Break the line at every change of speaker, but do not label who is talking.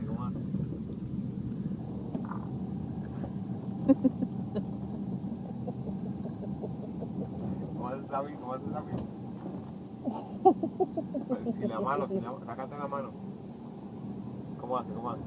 hace? ¿Cómo hace? ¿Cómo hace Sammy? ¿Cómo hace Sammy? Sin la mano, sácate la mano. ¿Cómo hace? ¿Cómo hace?